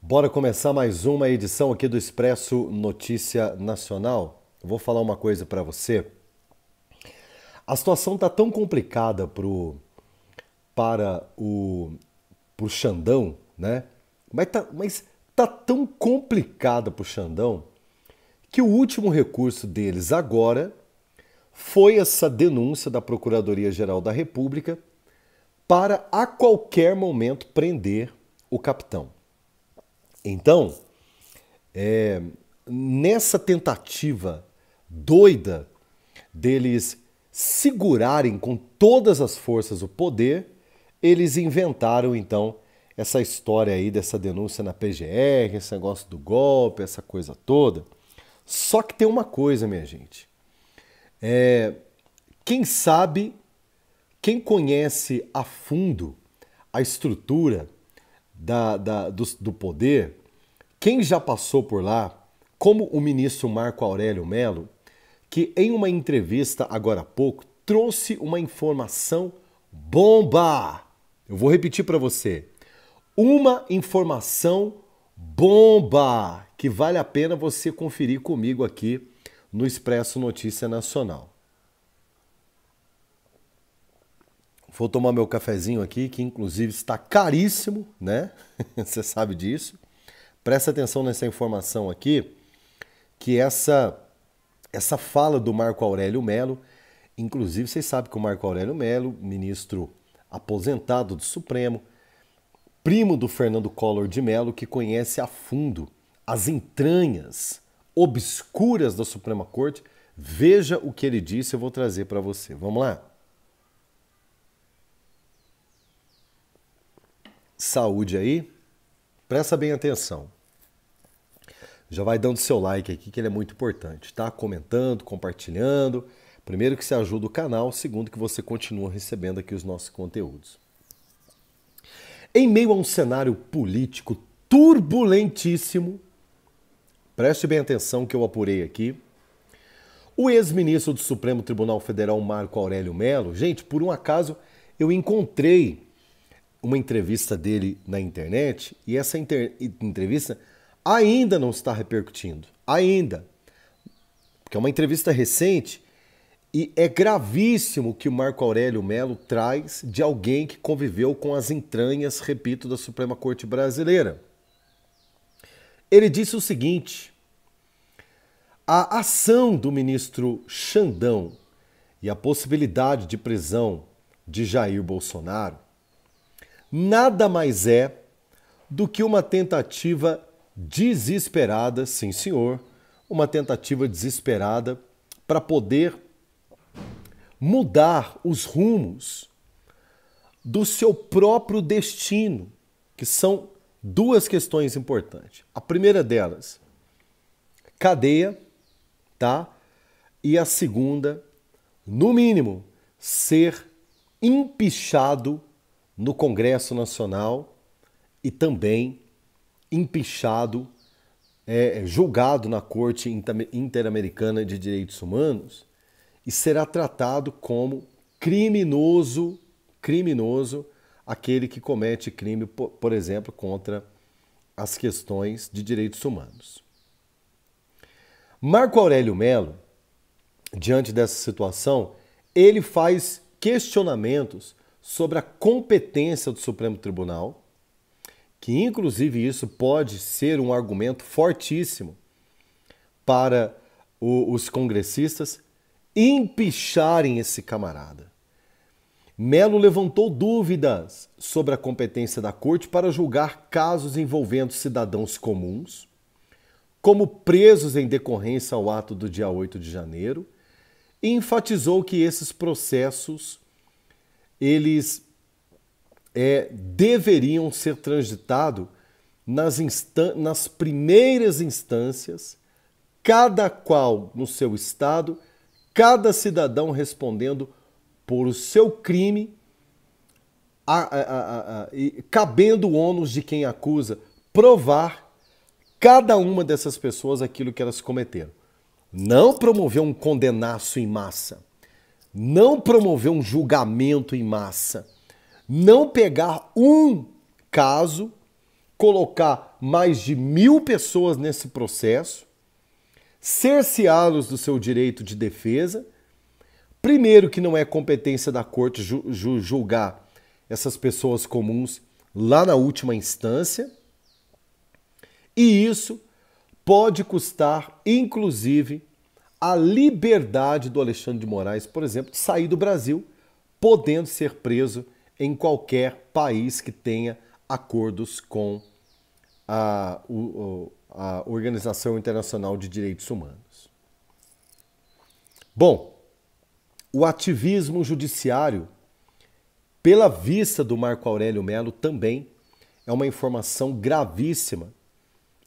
Bora começar mais uma edição aqui do Expresso Notícia Nacional. Eu vou falar uma coisa para você. A situação tá tão complicada para pro Xandão, né? Mas tá tão complicada pro Xandão que o último recurso deles agora foi essa denúncia da Procuradoria-Geral da República para a qualquer momento prender o capitão. Então, nessa tentativa doida deles segurarem com todas as forças o poder, eles inventaram então essa história aí dessa denúncia na PGR, esse negócio do golpe, essa coisa toda. Só que tem uma coisa, minha gente. Quem sabe, quem conhece a fundo a estrutura do poder, quem já passou por lá, como o ministro Marco Aurélio Mello, que em uma entrevista agora há pouco trouxe uma informação bomba. Eu vou repetir para você. Uma informação bomba que vale a pena você conferir comigo aqui no Expresso Notícia Nacional. Vou tomar meu cafezinho aqui, que inclusive está caríssimo, né? Você sabe disso. Presta atenção nessa informação aqui, que essa fala do Marco Aurélio Mello, inclusive vocês sabem que o Marco Aurélio Mello, ministro aposentado do Supremo, primo do Fernando Collor de Mello, que conhece a fundo as entranhas obscuras da Suprema Corte. Veja o que ele disse, eu vou trazer para você. Vamos lá? Saúde aí. Presta bem atenção. Já vai dando seu like aqui, que ele é muito importante, tá? Comentando, compartilhando. Primeiro que você ajuda o canal, segundo que você continua recebendo aqui os nossos conteúdos. Em meio a um cenário político turbulentíssimo, preste bem atenção que eu apurei aqui, o ex-ministro do Supremo Tribunal Federal, Marco Aurélio Mello, gente, por um acaso eu encontrei uma entrevista dele na internet e essa entrevista ainda não está repercutindo. Ainda. Porque é uma entrevista recente e é gravíssimo o que o Marco Aurélio Mello traz de alguém que conviveu com as entranhas, repito, da Suprema Corte Brasileira. Ele disse o seguinte: a ação do ministro Xandão e a possibilidade de prisão de Jair Bolsonaro nada mais é do que uma tentativa desesperada, sim senhor, uma tentativa desesperada para poder mudar os rumos do seu próprio destino, que são duas questões importantes. A primeira delas, cadeia, tá? E a segunda, no mínimo, ser empichado no Congresso Nacional e também empichado, julgado na Corte Interamericana de Direitos Humanos e será tratado como criminoso aquele que comete crime, por exemplo, contra as questões de direitos humanos. Marco Aurélio Mello, diante dessa situação, ele faz questionamentos sobre a competência do Supremo Tribunal, que inclusive isso pode ser um argumento fortíssimo para os congressistas empicharem esse camarada. Mello levantou dúvidas sobre a competência da Corte para julgar casos envolvendo cidadãos comuns, como presos em decorrência ao ato do dia 8 de janeiro, e enfatizou que esses processos eles deveriam ser transitados nas primeiras instâncias, cada qual no seu estado, cada cidadão respondendo por o seu crime, cabendo o ônus de quem acusa provar cada uma dessas pessoas aquilo que elas cometeram. Não promover um condenaço em massa, não promover um julgamento em massa, não pegar um caso colocar mais de 1.000 pessoas nesse processo, cerceá-los do seu direito de defesa. Primeiro, que não é competência da corte julgar essas pessoas comuns lá na última instância. E isso pode custar, inclusive, a liberdade do Alexandre de Moraes, por exemplo, de sair do Brasil, podendo ser preso em qualquer país que tenha acordos com a Organização Internacional de Direitos Humanos. Bom, o ativismo judiciário, pela vista do Marco Aurélio Mello, também é uma informação gravíssima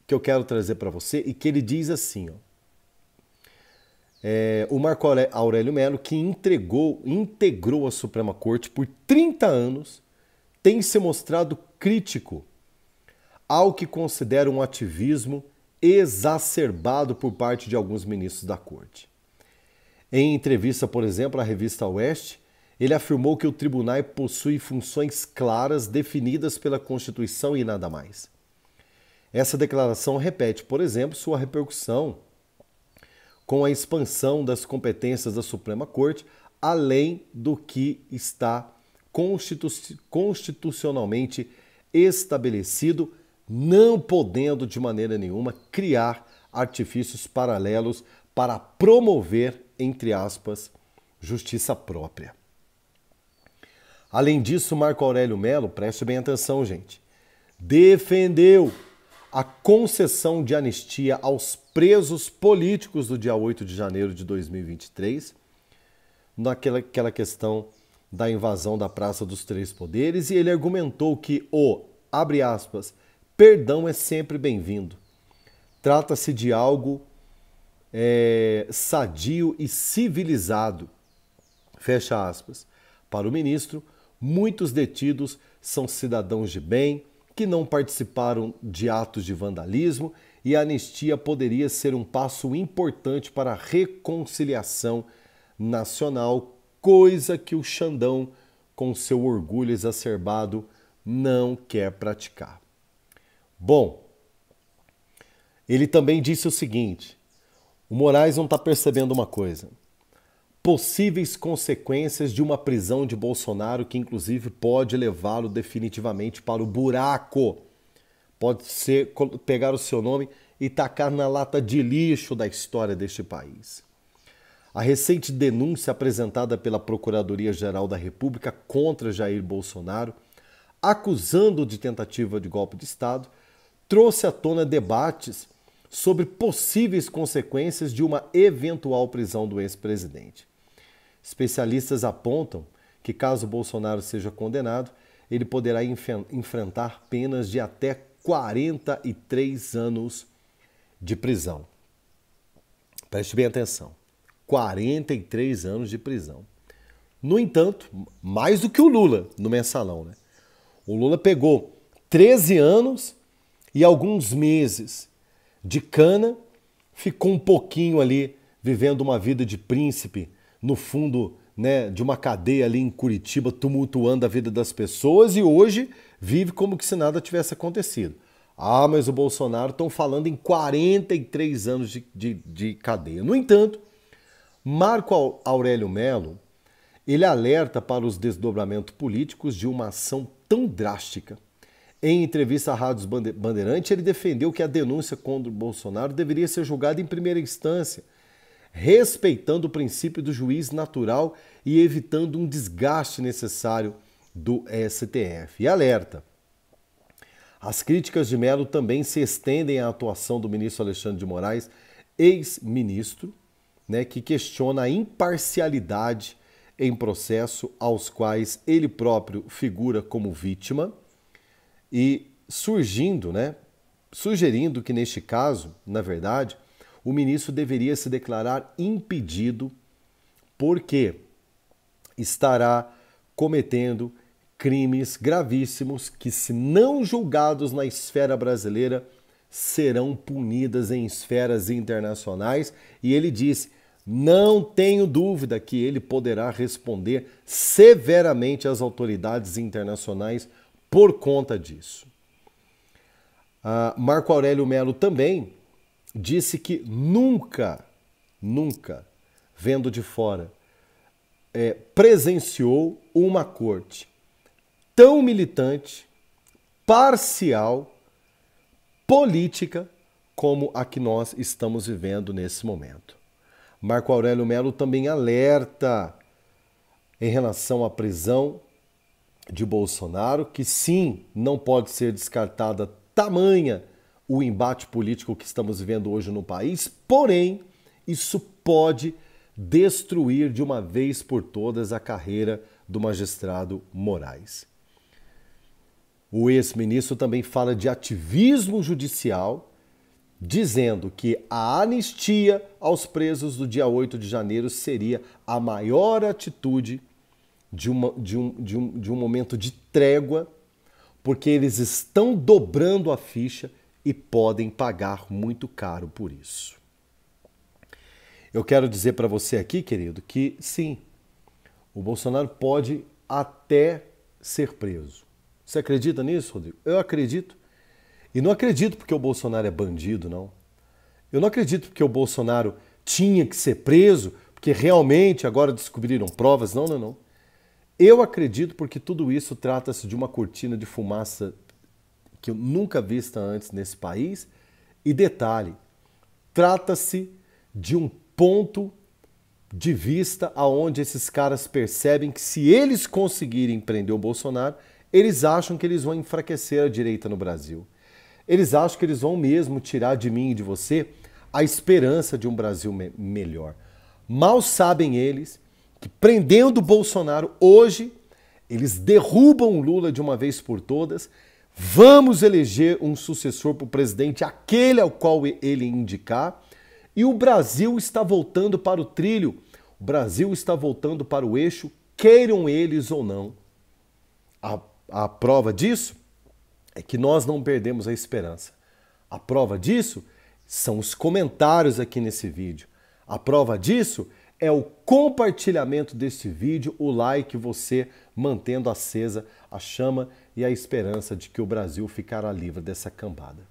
que eu quero trazer para você e que ele diz assim, ó, o Marco Aurélio Mello, que integrou a Suprema Corte por 30 anos, tem se mostrado crítico ao que considera um ativismo exacerbado por parte de alguns ministros da Corte. Em entrevista, por exemplo, à revista Oeste, ele afirmou que o tribunal possui funções claras definidas pela Constituição e nada mais. Essa declaração repete, por exemplo, sua repercussão com a expansão das competências da Suprema Corte, além do que está constitucionalmente estabelecido, não podendo de maneira nenhuma criar artifícios paralelos para promover, entre aspas, justiça própria. Além disso, Marco Aurélio Mello, preste bem atenção, gente, defendeu a concessão de anistia aos presos políticos do dia 8 de janeiro de 2023, naquela questão da invasão da Praça dos Três Poderes, e ele argumentou que abre aspas, perdão é sempre bem-vindo. Trata-se de algo sadio e civilizado. Fecha aspas. Para o ministro, muitos detidos são cidadãos de bem, que não participaram de atos de vandalismo, e a anistia poderia ser um passo importante para a reconciliação nacional, coisa que o Xandão, com seu orgulho exacerbado, não quer praticar. Bom, ele também disse o seguinte, o Moraes não está percebendo uma coisa, possíveis consequências de uma prisão de Bolsonaro que inclusive pode levá-lo definitivamente para o buraco. Pode ser pegar o seu nome e tacar na lata de lixo da história deste país. A recente denúncia apresentada pela Procuradoria-Geral da República contra Jair Bolsonaro, acusando-o de tentativa de golpe de Estado, trouxe à tona debates sobre possíveis consequências de uma eventual prisão do ex-presidente. Especialistas apontam que, caso Bolsonaro seja condenado, ele poderá enfrentar penas de até 43 anos de prisão. Preste bem atenção. 43 anos de prisão. No entanto, mais do que o Lula no mensalão, né? O Lula pegou 13 anos e alguns meses de cana, ficou um pouquinho ali vivendo uma vida de príncipe no fundo, né, de uma cadeia ali em Curitiba, tumultuando a vida das pessoas, e hoje vive como que se nada tivesse acontecido. Ah, mas o Bolsonaro estão falando em 43 anos de cadeia. No entanto, Marco Aurélio Mello, ele alerta para os desdobramentos políticos de uma ação tão drástica. Em entrevista à Rádio Bandeirante, ele defendeu que a denúncia contra o Bolsonaro deveria ser julgada em primeira instância, respeitando o princípio do juiz natural e evitando um desgaste necessário do STF. E alerta, as críticas de Mello também se estendem à atuação do ministro Alexandre de Moraes, ex-ministro, né, que questiona a imparcialidade em processo aos quais ele próprio figura como vítima, e sugerindo que neste caso, na verdade, o ministro deveria se declarar impedido porque estará cometendo crimes gravíssimos que, se não julgados na esfera brasileira, serão punidas em esferas internacionais. E ele disse, não tenho dúvida que ele poderá responder severamente às autoridades internacionais por conta disso. Marco Aurélio Melo também disse que nunca, vendo de fora, presenciou uma corte tão militante, parcial, política, como a que nós estamos vivendo nesse momento. Marco Aurélio Melo também alerta em relação à prisão de Bolsonaro, que sim, não pode ser descartada tamanha o embate político que estamos vivendo hoje no país, porém, isso pode destruir de uma vez por todas a carreira do magistrado Moraes. O ex-ministro também fala de ativismo judicial, dizendo que a anistia aos presos do dia 8 de janeiro seria a maior atitude de um momento de trégua, porque eles estão dobrando a ficha e podem pagar muito caro por isso. Eu quero dizer para você aqui, querido, que sim, o Bolsonaro pode até ser preso. Você acredita nisso, Rodrigo? Eu acredito. E não acredito porque o Bolsonaro é bandido, não. Eu não acredito porque o Bolsonaro tinha que ser preso, porque realmente agora descobriram provas. Não, não, não. Eu acredito porque tudo isso trata-se de uma cortina de fumaça que eu nunca vista antes nesse país. E detalhe, trata-se de um ponto de vista aonde esses caras percebem que se eles conseguirem prender o Bolsonaro, eles acham que eles vão enfraquecer a direita no Brasil. Eles acham que eles vão mesmo tirar de mim e de você a esperança de um Brasil melhor. Mal sabem eles que prendendo o Bolsonaro hoje, eles derrubam o Lula de uma vez por todas. Vamos eleger um sucessor para o presidente, aquele ao qual ele indicar. E o Brasil está voltando para o trilho. O Brasil está voltando para o eixo, queiram eles ou não. A prova disso é que nós não perdemos a esperança. A prova disso são os comentários aqui nesse vídeo. A prova disso é o compartilhamento deste vídeo, o like, você mantendo acesa a chama e a esperança de que o Brasil ficará livre dessa cambada.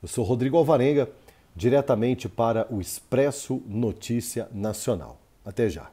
Eu sou Rodrigo Alvarenga, diretamente para o Expresso Notícia Nacional. Até já.